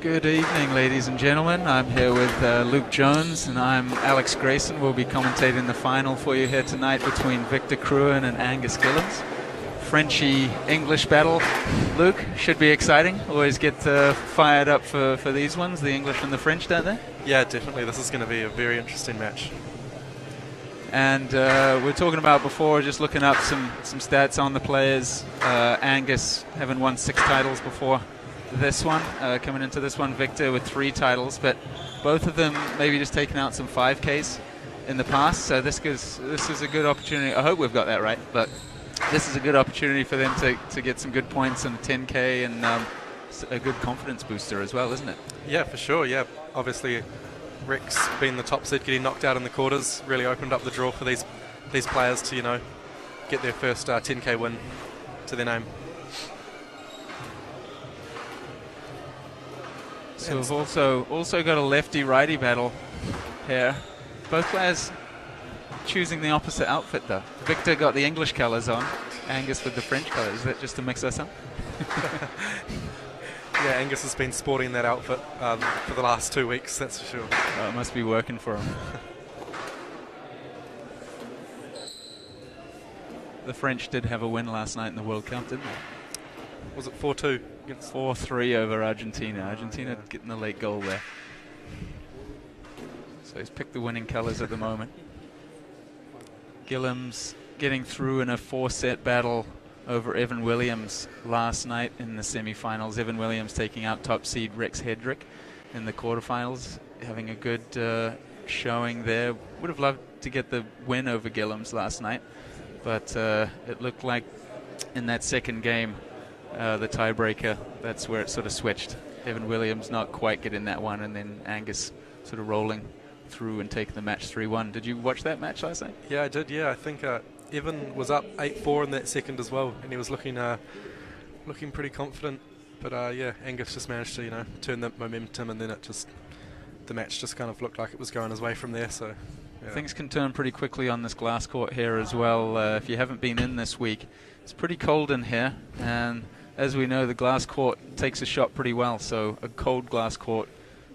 Good evening, ladies and gentlemen. I'm here with Luke Jones, and I'm Alex Grayson. We'll be commentating the final for you here tonight between Victor Crouin and Angus Gillams. Frenchy-English battle. Luke, should be exciting. Always get fired up for these ones, the English and the French, don't they? Yeah, definitely. This is going to be a very interesting match. And we're talking about before, just looking up some stats on the players. Angus having won 6 titles before this one, coming into this one. Victor with 3 titles, but both of them maybe just taking out some 5Ks in the past. So this is a good opportunity. I hope we've got that right, but this is a good opportunity for them to get some good points in a 10K and a good confidence booster as well, isn't it? Yeah, for sure. Yeah, obviously Rex being the top seed, getting knocked out in the quarters, really opened up the draw for these players to, you know, get their first 10K win to their name. So we've also got a lefty-righty battle here. Both players choosing the opposite outfit, though. Victor got the English colours on, Angus with the French colours. Is that just to mix us up? Yeah, Angus has been sporting that outfit for the last 2 weeks, that's for sure. Oh, it must be working for him. The French did have a win last night in the World Cup, didn't they? Was it 4-2? 4-3 over Argentina. Argentina getting the late goal there. So he's picked the winning colours at the moment. Gillams getting through in a 4-set battle over Evan Williams last night in the semi-finals. Evan Williams taking out top seed Rex Hedrick in the quarterfinals, having a good showing there. Would have loved to get the win over Gillams last night, but it looked like in that second game, the tiebreaker, that's where it sort of switched. Evan Williams not quite getting that one, and then Angus sort of rolling through and taking the match 3-1. Did you watch that match last night? Yeah, I did. Yeah, I think Evan was up 8-4 in that second as well, and he was looking pretty confident. But yeah, Angus just managed to, you know, turn the momentum, and then the match just kind of looked like it was going his way from there. So yeah. Things can turn pretty quickly on this glass court here as well. If you haven't been in this week, it's pretty cold in here, and as we know, the glass court takes a shot pretty well. So a cold glass court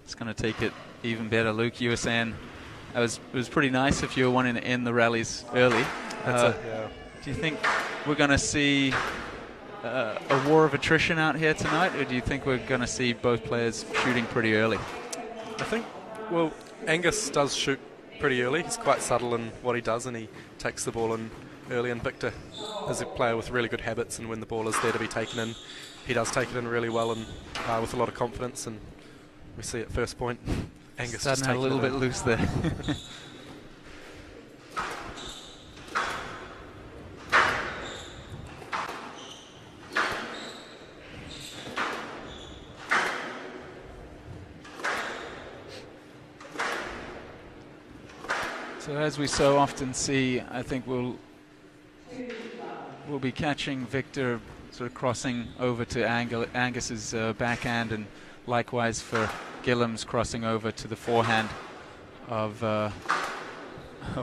is going to take it even better. Luke, you were saying it was pretty nice if you were wanting to end the rallies early. That's it, yeah. Do you think we're going to see a war of attrition out here tonight, or do you think we're going to see both players shooting pretty early? I think, well, Angus does shoot pretty early. He's quite subtle in what he does, and he takes the ball in early. And Victor is a player with really good habits, and when the ball is there to be taken in, he does take it in really well and with a lot of confidence. And we see at first point, Angus just a little bit loose there. So as we so often see, I think we'll be catching Victor sort of crossing over to Angus's backhand, and likewise for Gillams crossing over to the forehand of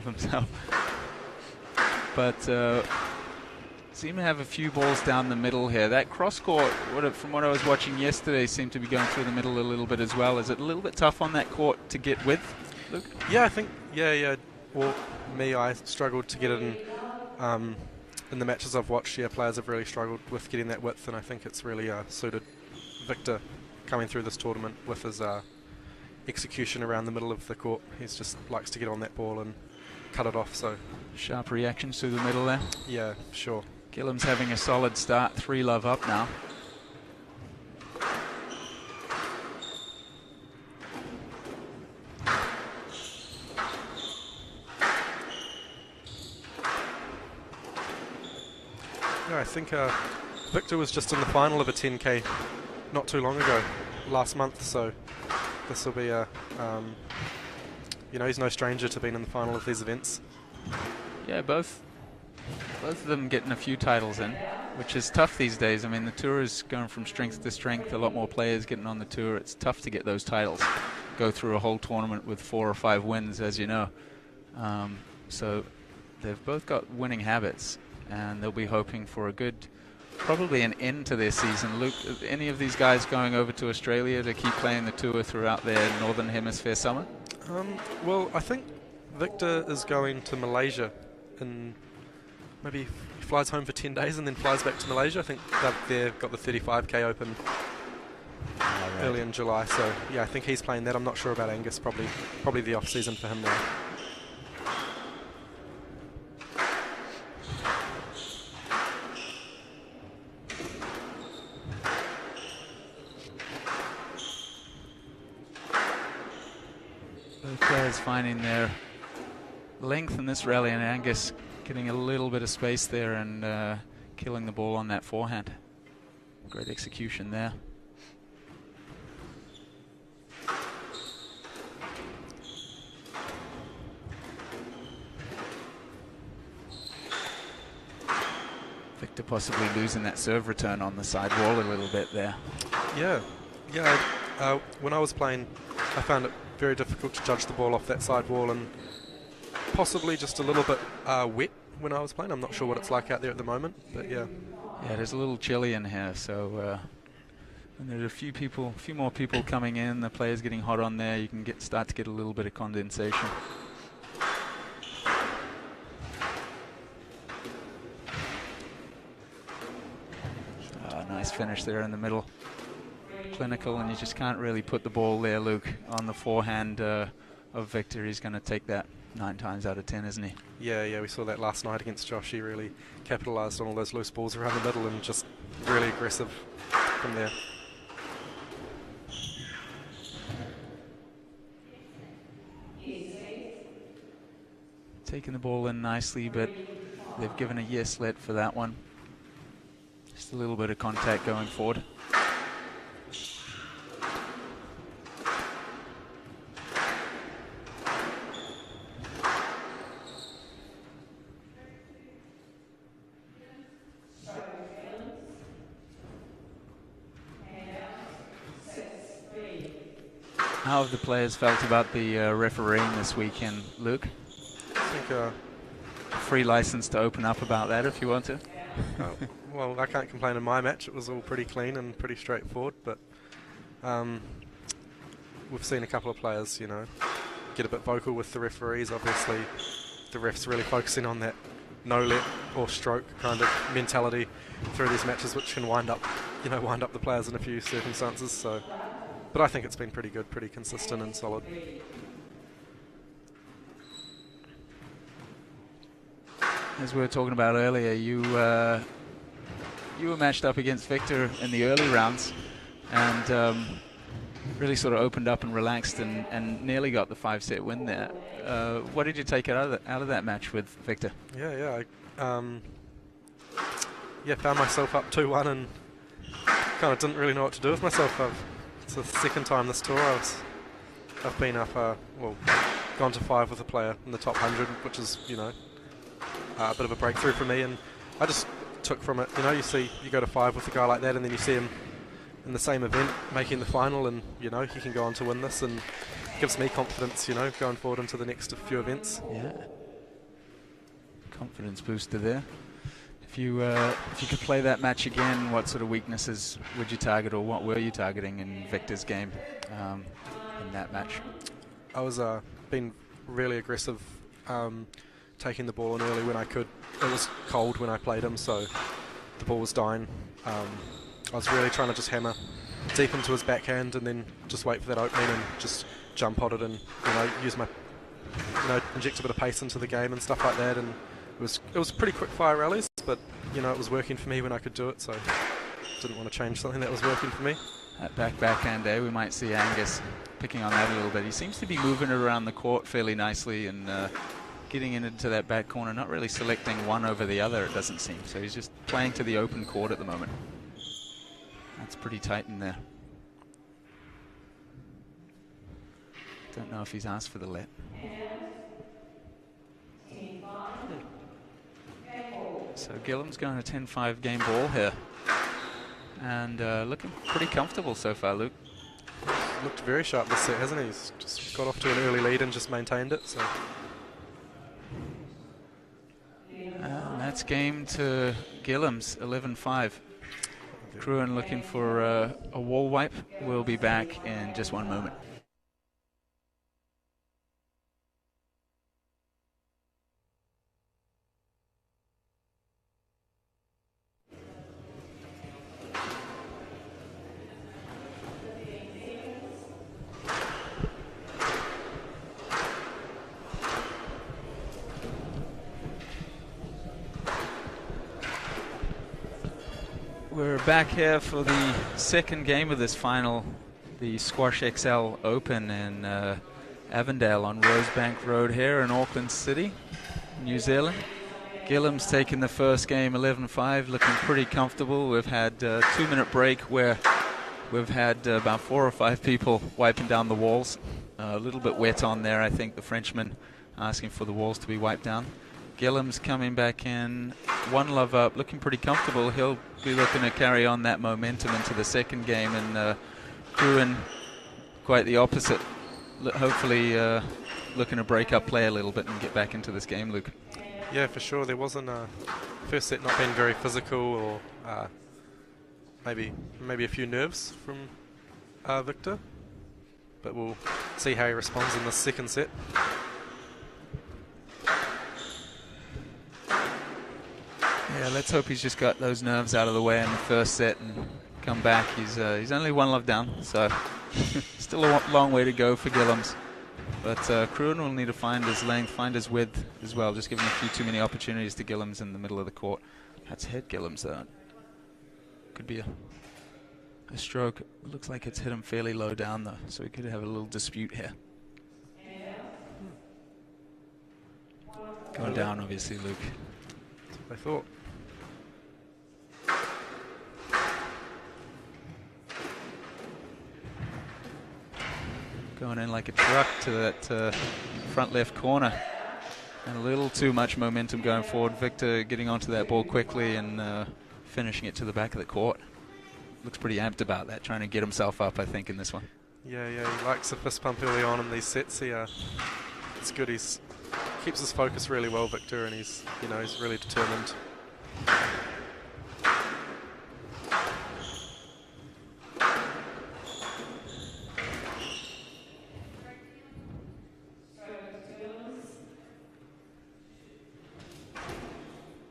himself. But seem to have a few balls down the middle here. That cross court, from what I was watching yesterday, seemed to be going through the middle a little bit as well. Is it a little bit tough on that court to get with, Luke? Yeah, I think, yeah. Well, I struggled to get it in the matches I've watched. Yeah, players have really struggled with getting that width, and I think it's really suited Victor coming through this tournament with his execution around the middle of the court. He just likes to get on that ball and cut it off. So sharp reactions through the middle there. Yeah, sure. Gillams having a solid start, 3-love up now. Yeah, I think Victor was just in the final of a 10K not too long ago, last month, so this will be you know, he's no stranger to being in the final of these events. Yeah, both of them getting a few titles in, which is tough these days. I mean, the tour is going from strength to strength, a lot more players getting on the tour. It's tough to get those titles, go through a whole tournament with 4 or 5 wins, as you know. So they've both got winning habits, and they'll be hoping for a good probably an end to their season. Luke, any of these guys going over to Australia to keep playing the tour throughout their Northern Hemisphere summer? Well, I think Victor is going to Malaysia, and maybe he flies home for 10 days and then flies back to Malaysia. I think they've got the 35k open early in July, so yeah, I think he's playing that. I'm not sure about Angus, probably the off-season for him now. Both players finding their length in this rally, and Angus getting a little bit of space there and killing the ball on that forehand. Great execution there. Victor possibly losing that serve return on the side wall a little bit there. Yeah. When I was playing, I found it very difficult to judge the ball off that side wall, and possibly just a little bit wet when I was playing. I'm not sure what it's like out there at the moment, but yeah. Yeah, there's a little chilly in here, so and there's a few more people coming in. The players getting hot on there. You can start to get a little bit of condensation. Nice finish there in the middle. Clinical, and you just can't really put the ball there, Luke, on the forehand of Victor. He's going to take that 9 times out of 10, isn't he? Yeah, we saw that last night against Josh. He really capitalised on all those loose balls around the middle and just really aggressive from there. Taking the ball in nicely, but they've given a yes let for that one. Just a little bit of contact going forward. How have the players felt about the refereeing this weekend, Luke? I think free license to open up about that if you want to. Well, I can't complain in my match. It was all pretty clean and pretty straightforward, but we've seen a couple of players, get a bit vocal with the referees. Obviously, the refs really focusing on that no-let or stroke kind of mentality through these matches, which can wind up the players in a few circumstances. So, but I think it's been pretty good, pretty consistent and solid. As we were talking about earlier, you were matched up against Victor in the early rounds, and really sort of opened up and relaxed, and nearly got the 5-set win there. What did you take out of that match with Victor? I found myself up 2-1 and kind of didn't really know what to do with myself. It's the second time this tour I've been up, gone to 5 with a player in the top 100, which is a bit of a breakthrough for me, and I just took from it. You go to 5 with a guy like that, and then you see him in the same event making the final, and he can go on to win this, and gives me confidence, going forward into the next few events. Yeah, confidence booster there. If you could play that match again, what sort of weaknesses would you target, or what were you targeting in Victor's game in that match? I was being really aggressive, taking the ball in early when I could. It was cold when I played him, so the ball was dying. I was really trying to just hammer deep into his backhand and then just wait for that opening and just jump on it and use my inject a bit of pace into the game and stuff like that. And it was pretty quick fire rallies, but it was working for me when I could do it, so didn't want to change something that was working for me. That backhand there, we might see Angus picking on that a little bit. He seems to be moving it around the court fairly nicely and getting into that back corner, not really selecting one over the other, it doesn't seem. So he's just playing to the open court at the moment. That's pretty tight in there. Don't know if he's asked for the let. So Gillams going a 10-5 game ball here. And looking pretty comfortable so far, Luke. Looked very sharp this set, hasn't he? He's just got off to an early lead and just maintained it. So. And that's game to Gillams, 11-5. Crouin looking for a wall wipe. We'll be back in just one moment. We're back here for the second game of this final, the Squash XL Open in Avondale on Rosebank Road here in Auckland City, New Zealand. Gillams taking the first game 11-5, looking pretty comfortable. We've had a 2-minute break where we've had about 4 or 5 people wiping down the walls. A little bit wet on there, I think, the Frenchman asking for the walls to be wiped down. Gillams coming back in, 1 love up, looking pretty comfortable. He'll be looking to carry on that momentum into the second game, and Crouin quite the opposite. Hopefully looking to break up play a little bit and get back into this game, Luke. Yeah, for sure. There wasn't a first set not being very physical, or maybe a few nerves from Victor, but we'll see how he responds in the second set. Yeah, let's hope he's just got those nerves out of the way in the first set and come back. He's only 1 love down, so still a long way to go for Gillams. But Crouin will need to find his length, find his width as well, just giving a few too many opportunities to Gillams in the middle of the court. That's hit Gillams, though. Could be a stroke. It looks like it's hit him fairly low down, though, so we could have a little dispute here. Going down, obviously, Luke. That's what I thought. Going in like a truck to that front left corner. And a little too much momentum going forward. Victor getting onto that ball quickly and finishing it to the back of the court. Looks pretty amped about that, trying to get himself up, I think, in this one. Yeah, he likes a fist pump early on in these sets. It's good. He's keeps his focus really well, Victor, and he's really determined.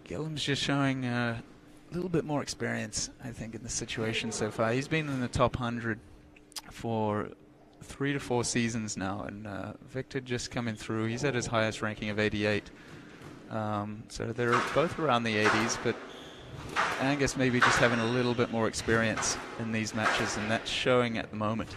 Gillams just showing a little bit more experience, I think, in the situation so far. He's been in the top 100 for 3 to 4 seasons now, and Victor just coming through. He's at his highest ranking of 88. So they're both around the 80s, but Angus maybe just having a little bit more experience in these matches, and that's showing at the moment.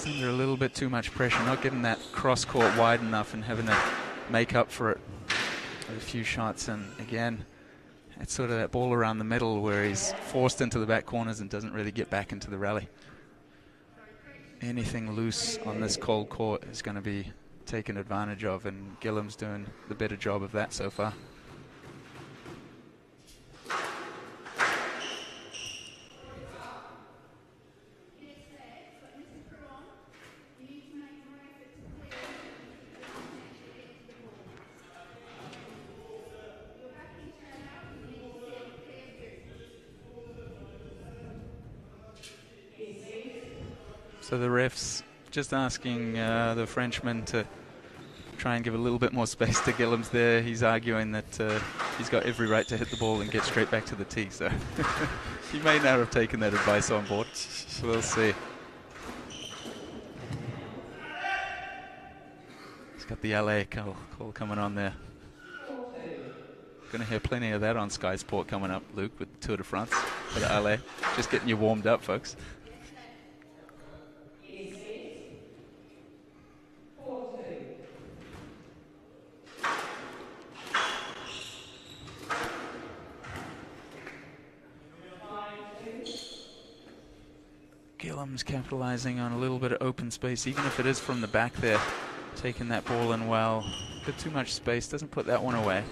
Under a little bit too much pressure, not getting that cross court wide enough and having to make up for it with a few shots. And again, it's sort of that ball around the middle where he's forced into the back corners and doesn't really get back into the rally. Anything loose on this cold court is going to be taken advantage of, and Gillams doing the better job of that so far. So the ref's just asking the Frenchman to try and give a little bit more space to Gillams there. He's arguing that he's got every right to hit the ball and get straight back to the tee. So he may not have taken that advice on board. We'll see. He's got the LA call coming on there. Going to hear plenty of that on Sky Sport coming up, Luke, with Tour de France for the LA. Just getting you warmed up, folks. Gillams capitalizing on a little bit of open space, even if it is from the back there. Taking that ball in well. A bit too much space, doesn't put that one away.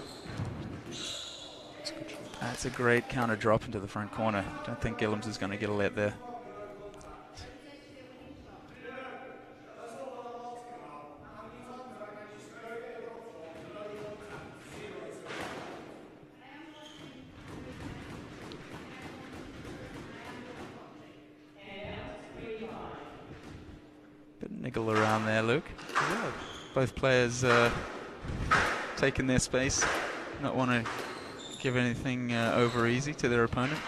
That's a great counter drop into the front corner. Don't think Gillams is going to get a let there. niggle around there, Luke. Yeah. Both players taking their space, not want to give anything over easy to their opponent.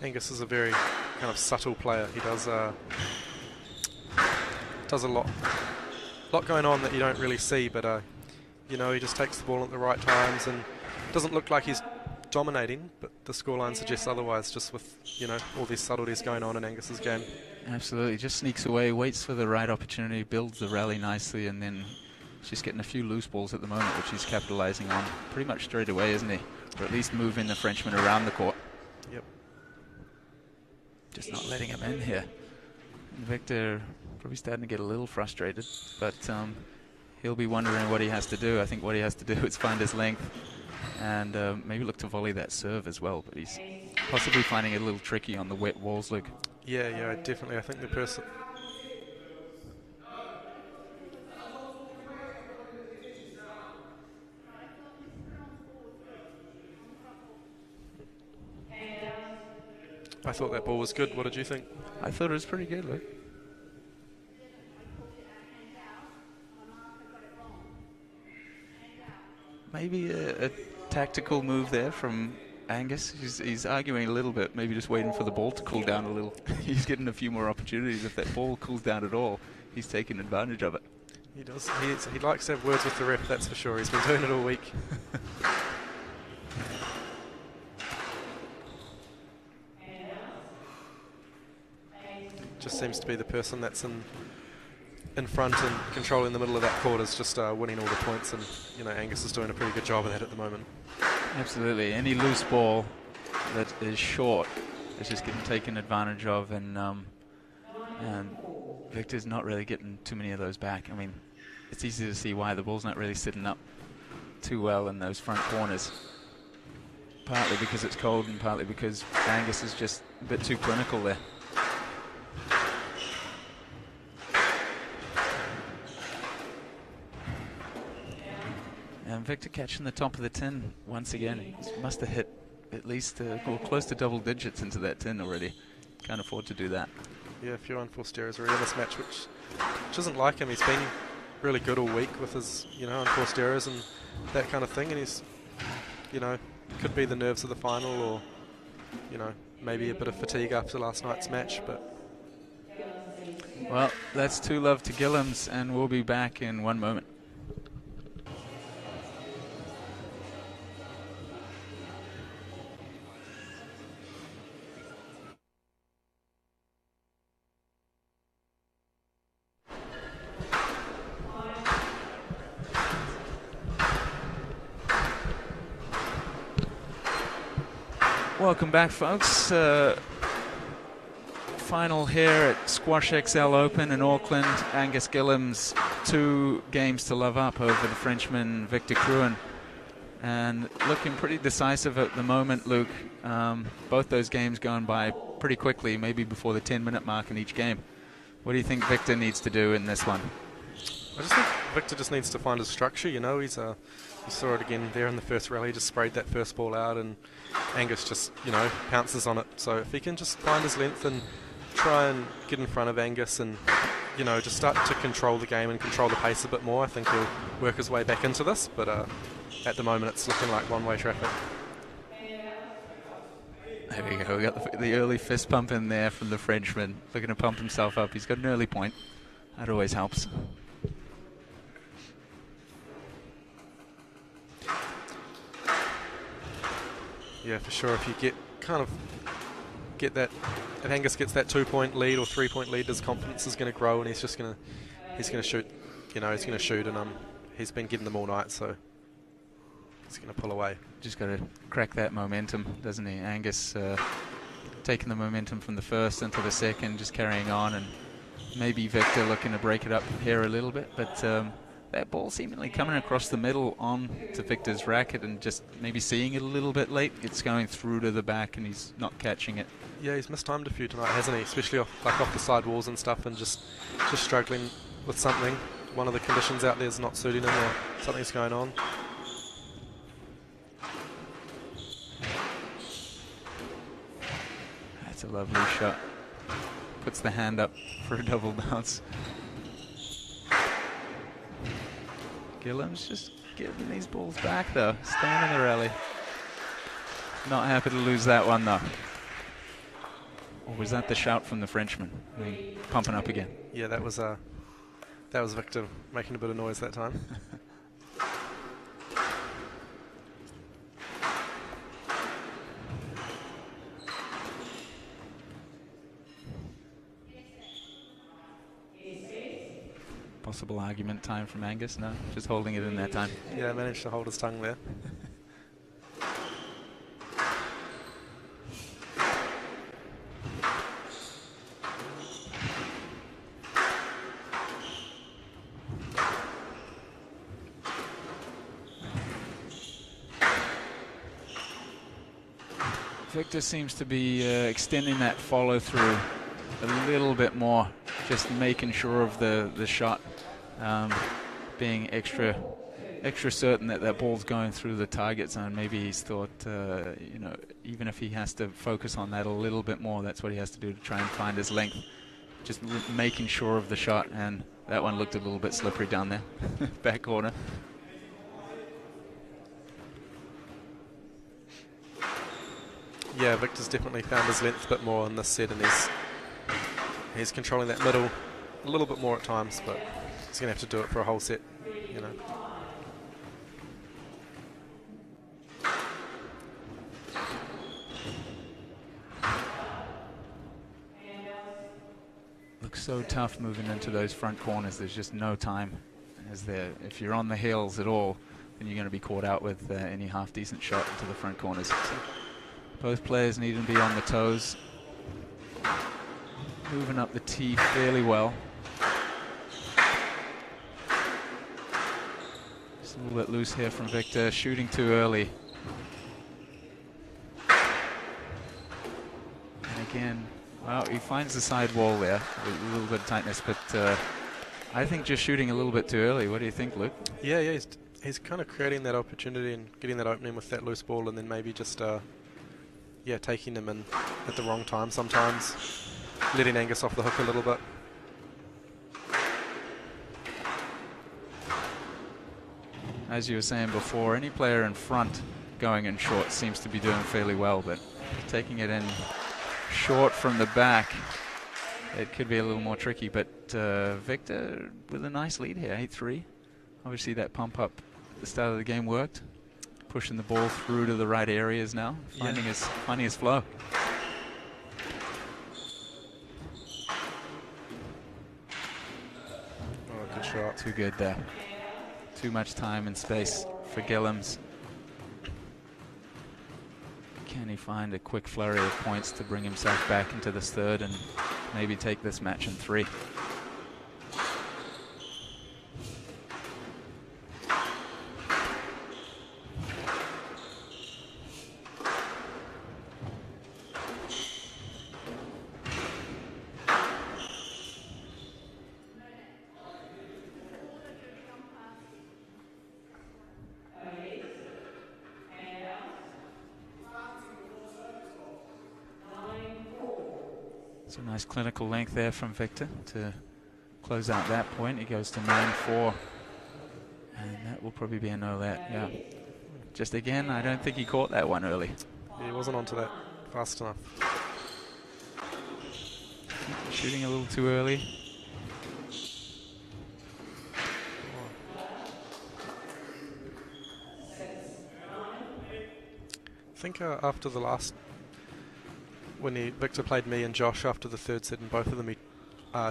Angus is a very kind of subtle player. He does a lot going on that you don't really see, but you know, he just takes the ball at the right times and doesn't look like he's dominating, but the scoreline suggests otherwise, just with, you know, all these subtleties going on in Angus's game. Absolutely, just sneaks away, waits for the right opportunity, builds the rally nicely, and then he's getting a few loose balls at the moment, which he's capitalizing on pretty much straight away, isn't he? Or at least moving the Frenchman around the court. Yep. Just not letting him in here. And Victor probably starting to get a little frustrated, but he'll be wondering what he has to do. I think what he has to do is find his length and maybe look to volley that serve as well, but he's possibly finding it a little tricky on the wet walls, Luke. Yeah, definitely. I think the person... I thought that ball was good. What did you think? I thought it was pretty good, Luke. Maybe a tactical move there from Angus. He's arguing a little bit, maybe just waiting for the ball to cool down a little. He's getting a few more opportunities. If that ball cools down at all, he's taking advantage of it. He does. He likes to have words with the ref, that's for sure. He's been doing it all week. Just seems to be the person that's in front and controlling the middle of that court is just winning all the points, and you know, Angus is doing a pretty good job of that at the moment. Absolutely. Any loose ball that is short is just getting taken advantage of, and Victor's not really getting too many of those back. I mean, it's easy to see why the ball's not really sitting up too well in those front corners. Partly because it's cold and partly because Angus is just a bit too clinical there. And Victor catching the top of the tin once again. He must have hit at least or close to double digits into that tin already. Can't afford to do that. Yeah, a few unforced errors already in this match, which isn't like him. He's been really good all week with his, you know, unforced errors and that kind of thing. And he's, you know, could be the nerves of the final, or, you know, maybe a bit of fatigue after last night's match. But well, that's 2-love to Gillams, and we'll be back in one moment. Welcome back, folks. Final here at Squash XL Open in Auckland. Angus Gillams, 2 games to love up over the Frenchman Victor Crouin. And looking pretty decisive at the moment, Luke. Both those games going by pretty quickly, maybe before the 10-minute mark in each game. What do you think Victor needs to do in this one? I just think Victor just needs to find his structure. You know, you saw it again there in the first rally. He just sprayed that first ball out, and Angus just, you know, pounces on it. So if he can just find his length and try and get in front of Angus and, you know, just start to control the game and control the pace a bit more, I think he'll work his way back into this. But at the moment, it's looking like one-way traffic. There we go. We got the early fist pump in there from the Frenchman. Looking to pump himself up. He's got an early point. That always helps. Yeah, for sure. If you get that, if Angus gets that 2-point lead or 3-point lead, his confidence is going to grow, and he's going to shoot. You know, he's going to shoot, and he's been getting them all night, so he's going to pull away. Just got to crack that momentum, doesn't he? Angus taking the momentum from the first into the second, just carrying on, and maybe Victor looking to break it up here a little bit, but that ball seemingly coming across the middle on to Victor's racket and just maybe seeing it a little bit late. It's going through to the back and he's not catching it. Yeah, he's mistimed a few tonight, hasn't he? Especially off the side walls and stuff, and just struggling with something. one of the conditions out there is not suiting him or something's going on. That's a lovely shot. Puts the hand up for a double bounce. Gillams just getting these balls back though, staying in the rally. Not happy to lose that one though. Or was that the shout from the Frenchman? Pumping up again. Yeah, that was Victor making a bit of noise that time. Possible argument time from Angus? No, just holding it in that time. Yeah, managed to hold his tongue there. Victor seems to be extending that follow through a little bit more, just making sure of the shot, being extra certain that that ball's going through the target zone. Maybe he's thought, you know, even if he has to focus on that a little bit more, that's what he has to do to try and find his length. Just making sure of the shot, and that one looked a little bit slippery down there, back corner. Yeah, Victor's definitely found his length a bit more in this set, and he's controlling that middle a little bit more at times, but he's going to have to do it for a whole set, you know. Looks so tough moving into those front corners. There's just no time. If you're on the heels at all, then you're going to be caught out with any half-decent shot into the front corners. So both players need to be on the toes. Moving up the tee fairly well. Just a little bit loose here from Victor, shooting too early. And again, well, he finds the side wall there with a little bit of tightness, but I think just shooting a little bit too early. What do you think, Luke? Yeah, he's kind of creating that opportunity and getting that opening with that loose ball, and then maybe just taking them in at the wrong time sometimes, letting Angus off the hook a little bit. As you were saying before, any player in front going in short seems to be doing fairly well, but taking it in short from the back, it could be a little more tricky. But Victor with a nice lead here, 8-3. Obviously that pump up at the start of the game worked. Pushing the ball through to the right areas now, finding his flow. Oh, good shot. Too good there. Too much time and space for Gillams. Can he find a quick flurry of points to bring himself back into this third and maybe take this match in 3? It's a nice clinical length there from Victor to close out that point. He goes to 9-4, and that will probably be a no that. Yeah. Just again, I don't think he caught that one early. Yeah, he wasn't onto that fast enough. Shooting a little too early. I think after the last, when Victor played me and Josh after the third set, and both of them he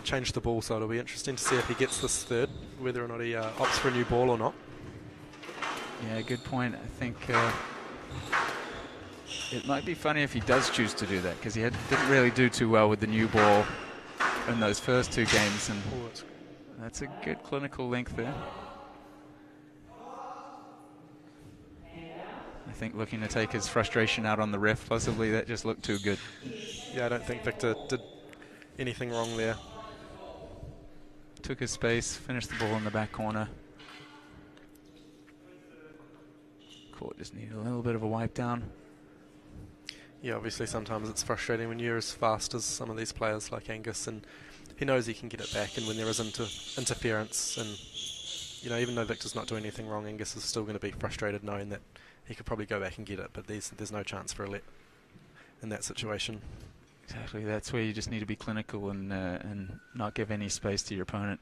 changed the ball, so it'll be interesting to see if he gets this third, whether or not he opts for a new ball or not. Yeah, good point. I think it might be funny if he does choose to do that, because he didn't really do too well with the new ball in those first 2 games, and that's a good clinical length there. I think looking to take his frustration out on the ref, possibly that just looked too good. Yeah, I don't think Victor did anything wrong there. took his space, finished the ball in the back corner. Court just needed a little bit of a wipe down. Yeah, obviously sometimes it's frustrating when you're as fast as some of these players like Angus, and he knows he can get it back, and when there is interference, and you know, even though Victor's not doing anything wrong, Angus is still going to be frustrated knowing that he could probably go back and get it, but there's no chance for a let in that situation. Exactly, that's where you just need to be clinical and not give any space to your opponent.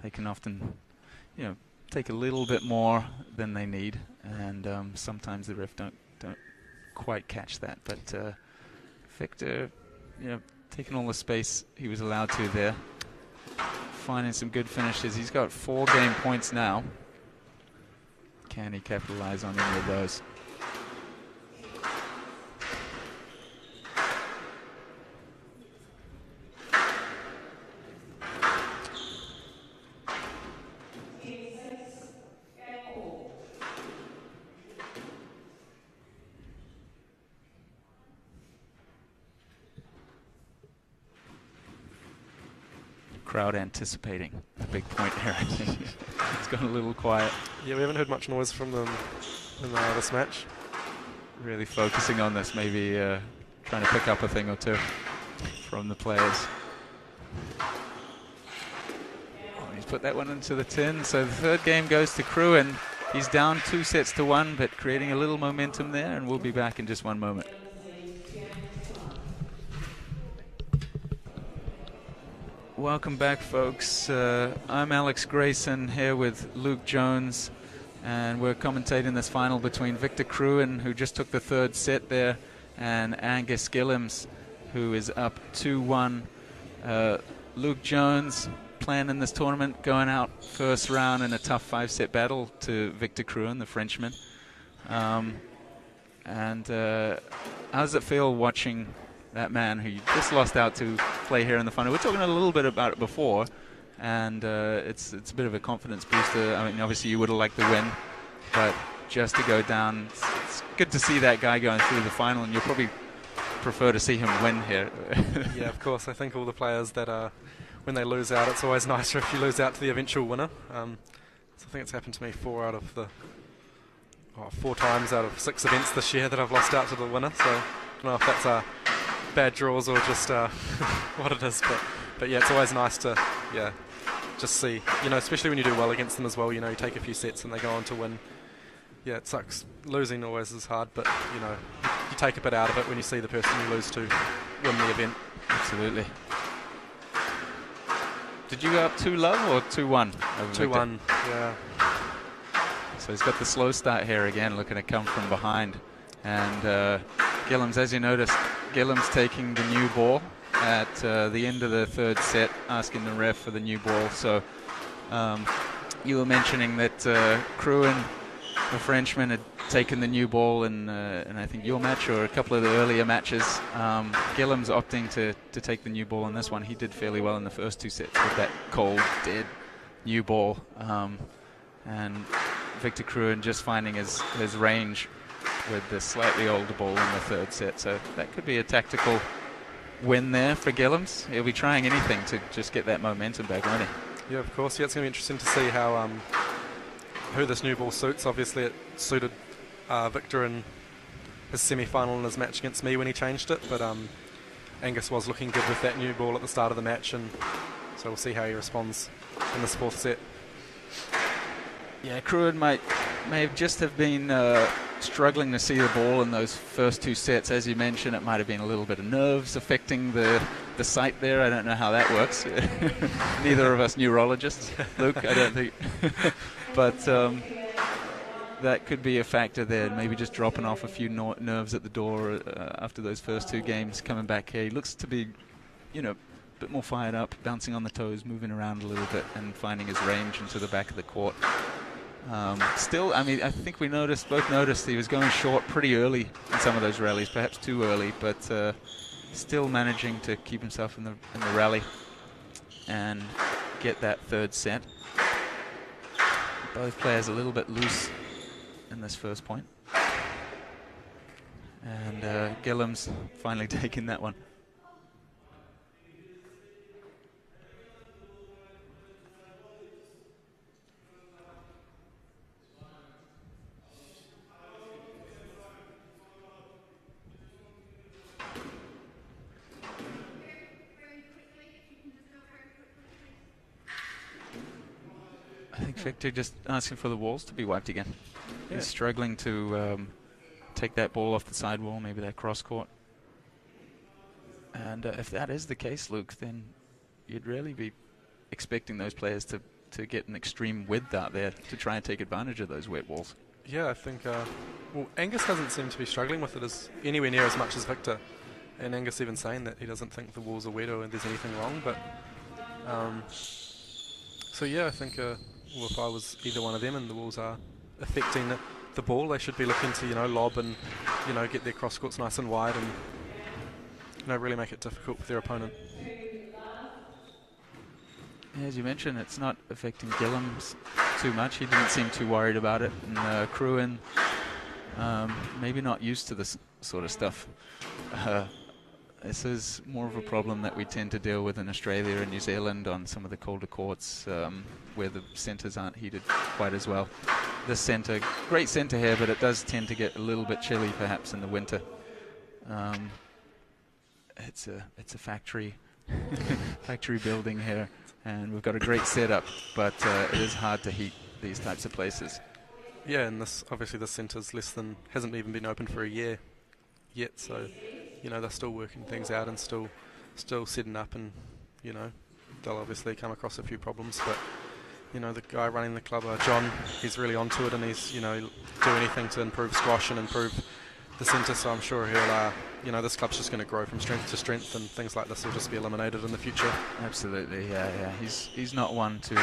They can often, you know, take a little bit more than they need, and sometimes the ref don't quite catch that. But Victor, you know, taking all the space he was allowed to there, finding some good finishes. He's got 4 game points now. Can he capitalize on any of those? Crowd anticipating the big point here. It's gone a little quiet. Yeah, we haven't heard much noise from them in this match. Really focusing on this, maybe trying to pick up a thing or two from the players. Oh, he's put that one into the tin. So the third game goes to Crouin. He's down 2-1, but creating a little momentum there, and we'll be back in just one moment. Welcome back, folks. I'm Alex Grayson here with Luke Jones, and we're commentating this final between Victor Crouin, who just took the third set there, and Angus Gillams, who is up 2-1. Luke Jones playing in this tournament, going out first round in a tough 5-set battle to Victor Crouin, the Frenchman. How does it feel watching that man who you just lost out to play here in the final? We're talking a little bit about it before, and it's a bit of a confidence booster. I mean, obviously you would have liked the win, but just to go down, it's good to see that guy going through the final, and you'll probably prefer to see him win here. Yeah, of course. I think all the players that when they lose out, it's always nicer if you lose out to the eventual winner. So I think it's happened to me 4 times out of 6 events this year that I've lost out to the winner. So I don't know if that's bad draws or just what it is, but yeah, it's always nice to just see, you know, especially when you do well against them as well. You know, you take a few sets and they go on to win. Yeah, it sucks. Losing always is hard, but you know, you take a bit out of it when you see the person you lose to win the event. Absolutely. Did you go up 2-love or 2-1? 2-1. Yeah. So he's got the slow start here again, looking to come from behind. And Gillams, as you noticed, Gillams taking the new ball at the end of the third set, asking the ref for the new ball. So you were mentioning that Crouin, the Frenchman, had taken the new ball in I think your match or a couple of the earlier matches. Gillams opting to take the new ball in this one. He did fairly well in the first 2 sets with that cold, dead new ball. And Victor Crouin just finding his range with the slightly older ball in the third set. So that could be a tactical win there for Gillams. He'll be trying anything to just get that momentum back, won't he? Yeah, of course. Yeah, it's going to be interesting to see how who this new ball suits. Obviously, it suited Victor in his semi-final in his match against me when he changed it, but Angus was looking good with that new ball at the start of the match, and so we'll see how he responds in this 4th set. Yeah, Crouin may have just have been struggling to see the ball in those first 2 sets. As you mentioned, it might have been a little bit of nerves affecting the sight there. I don't know how that works. Neither of us neurologists, Luke, I don't think. But that could be a factor there, maybe just dropping off a few nerves at the door after those first 2 games. Coming back here, he looks to be, you know, a bit more fired up, bouncing on the toes, moving around a little bit, and finding his range into the back of the court. Still, I mean, I think we both noticed he was going short pretty early in some of those rallies, perhaps too early, but still managing to keep himself in the rally and get that third set. Both players a little bit loose in this first point. And Gillams finally taking that one. think Victor just asking for the walls to be wiped again. Yeah. He's struggling to take that ball off the sidewall, maybe that cross court. And if that is the case, Luke, then you'd really be expecting those players to get an extreme width out there to try and take advantage of those wet walls. Yeah, I think, well, Angus hasn't seemed to be struggling with it anywhere near as much as Victor. And Angus even saying that he doesn't think the walls are wet or there's anything wrong. But so yeah, I think well, if I was either one of them and the walls are affecting the ball, they should be looking to lob and get their cross courts nice and wide and really make it difficult for their opponent. As you mentioned, it's not affecting Gillams too much. He didn't seem too worried about it. And Crouin, maybe not used to this sort of stuff. This is more of a problem that we tend to deal with in Australia and New Zealand on some of the colder courts where the centres aren't heated quite as well. This centre, great centre here, but it does tend to get a little bit chilly perhaps in the winter. It's a factory building here. And we've got a great setup, but it is hard to heat these types of places. Yeah, and obviously this centre's hasn't even been open for a year yet, so they're still working things out and still setting up, and they'll obviously come across a few problems. But the guy running the club, John, he's really onto it, and he's do anything to improve squash and improve the centre. So I'm sure he'll this club's just going to grow from strength to strength, and things like this will just be eliminated in the future. Absolutely, yeah. He's not one to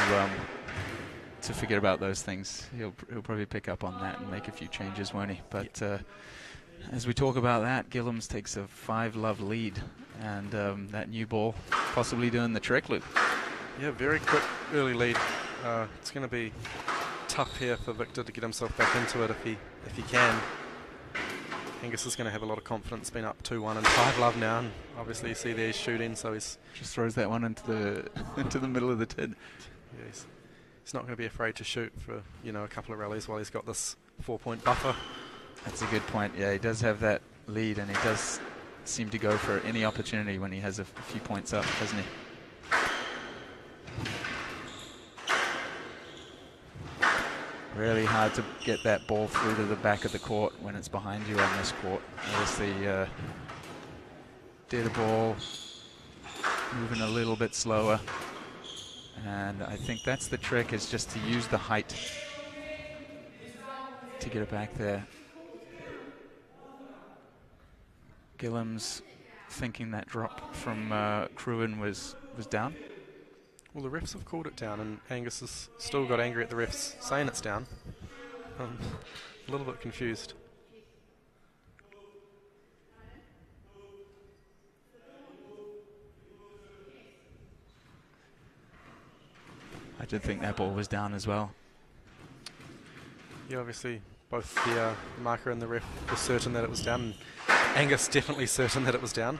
forget about those things. He'll probably pick up on that and make a few changes, won't he? But as we talk about that, Gillams takes a 5-love lead, and that new ball possibly doing the trick, Luke. Yeah, very quick early lead. It's going to be tough here for Victor to get himself back into it if he can. Angus is going to have a lot of confidence, been up 2-1 and 5-love now, and obviously you see there he's shooting, so he's just throws that one into the middle of the tin. Yeah, he's not going to be afraid to shoot for a couple of rallies while he's got this 4-point buffer. That's a good point. Yeah, he does have that lead, and he does seem to go for any opportunity when he has a few points up, doesn't he? Really hard to get that ball through to the back of the court when it's behind you on this court. Obviously, dead ball, moving a little bit slower. And I think that's the trick, is just to use the height to get it back there. Gillams thinking that drop from Crouin was down. Well, the refs have called it down, and Angus has still got angry at the refs saying it's down. A little bit confused. I did think that ball was down as well. Yeah, obviously both the marker and the ref were certain that it was down. Angus definitely certain that it was down.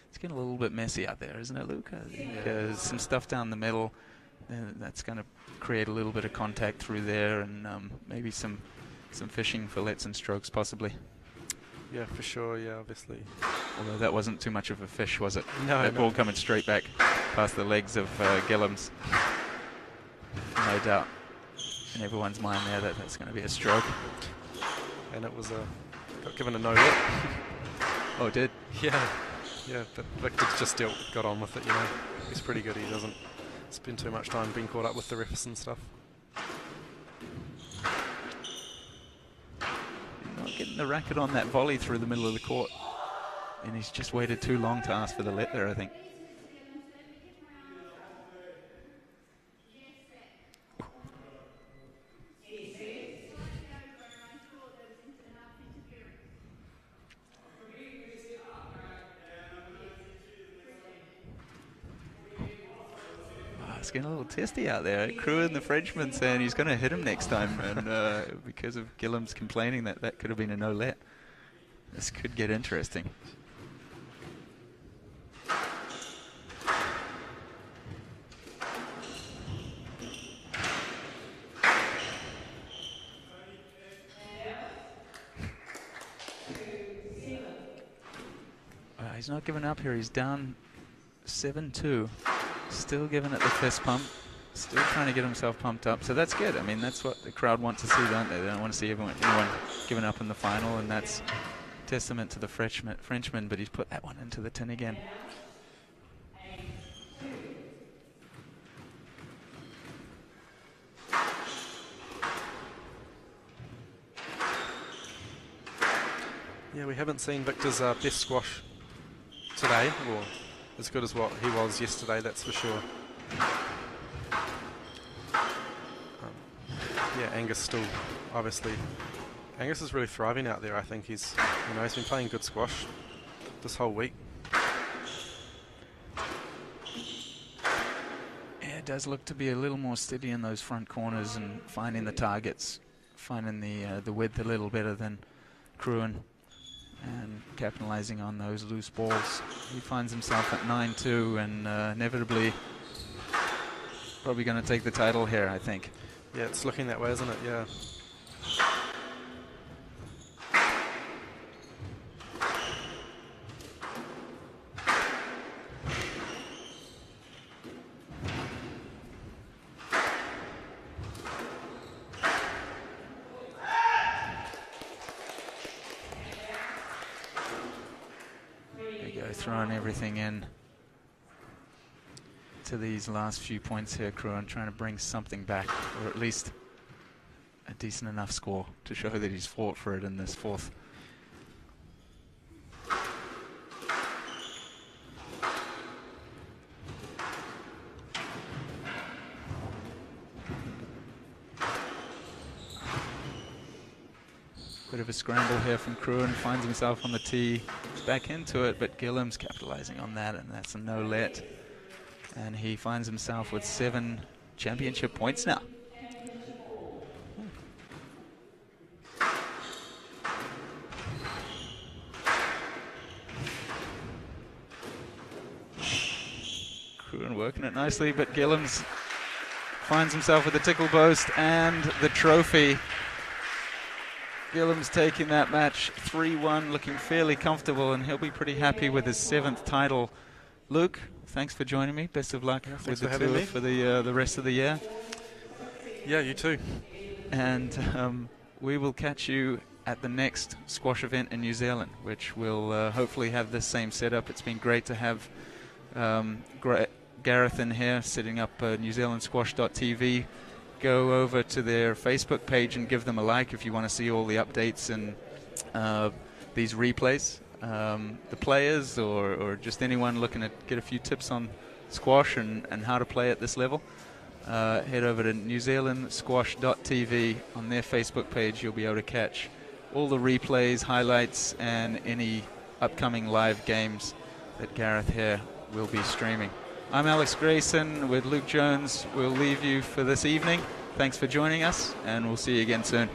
It's getting a little bit messy out there, isn't it, Luke? There's some stuff down the middle that's going to create a little bit of contact through there, and maybe some fishing for lets and strokes possibly. Yeah, for sure, yeah, obviously. Although that wasn't too much of a fish, was it? No, that ball coming straight back past the legs of Gillams. No doubt in everyone's mind there that that's going to be a stroke. And it was got given a no-hit. Oh, it did? Yeah, but Victor just got on with it, He's pretty good. He doesn't spend too much time being caught up with the refs and stuff. Not getting the racket on that volley through the middle of the court. And he's just waited too long to ask for the let there, I think. It's getting a little testy out there. Crouin, the Frenchman, saying he's going to hit him next time, and because of Gillams complaining that could have been a no-let. This could get interesting. He's not giving up here. He's down 7-2. Still giving it the fist pump. Still trying to get himself pumped up. So that's good. I mean, that's what the crowd want to see, don't they? They don't want to see anyone giving up in the final, and that's testament to the Frenchman, but he's put that one into the tin again. Yeah, we haven't seen Victor's best squash today, or as good as what he was yesterday, that's for sure. Yeah, Angus still, obviously, Angus is really thriving out there. I think he's been playing good squash this whole week. Yeah, it does look to be a little more steady in those front corners and finding the targets, finding the width a little better than Crouin, and capitalizing on those loose balls. He finds himself at 9-2 and inevitably probably going to take the title here, I think. Yeah, it's looking that way, isn't it? Yeah. Throwing everything in to these last few points here, Crouin, trying to bring something back, or at least a decent enough score to show that he's fought for it in this fourth. Bit of a scramble here from Crouin, finds himself on the tee, back into it, but Gillams capitalizing on that, and that's a no-let. And he finds himself with 7 championship points now. Crouin working it nicely, but Gillams finds himself with the tickle post and the trophy. Gillams taking that match 3-1, looking fairly comfortable, and he'll be pretty happy with his 7th title. Luke, thanks for joining me. Best of luck with the tour for the rest of the year. Yeah, you too. And we will catch you at the next squash event in New Zealand, which will hopefully have the same setup. It's been great to have Gareth in here, setting up newzealandsquash.tv. Go over to their Facebook page and give them a like if you want to see all the updates and these replays. The players or just anyone looking to get a few tips on squash and how to play at this level, head over to newzealandsquash.tv. On their Facebook page you'll be able to catch all the replays, highlights, and any upcoming live games that Gareth here will be streaming. I'm Alex Grayson with Luke Jones. We'll leave you for this evening. Thanks for joining us, and we'll see you again soon.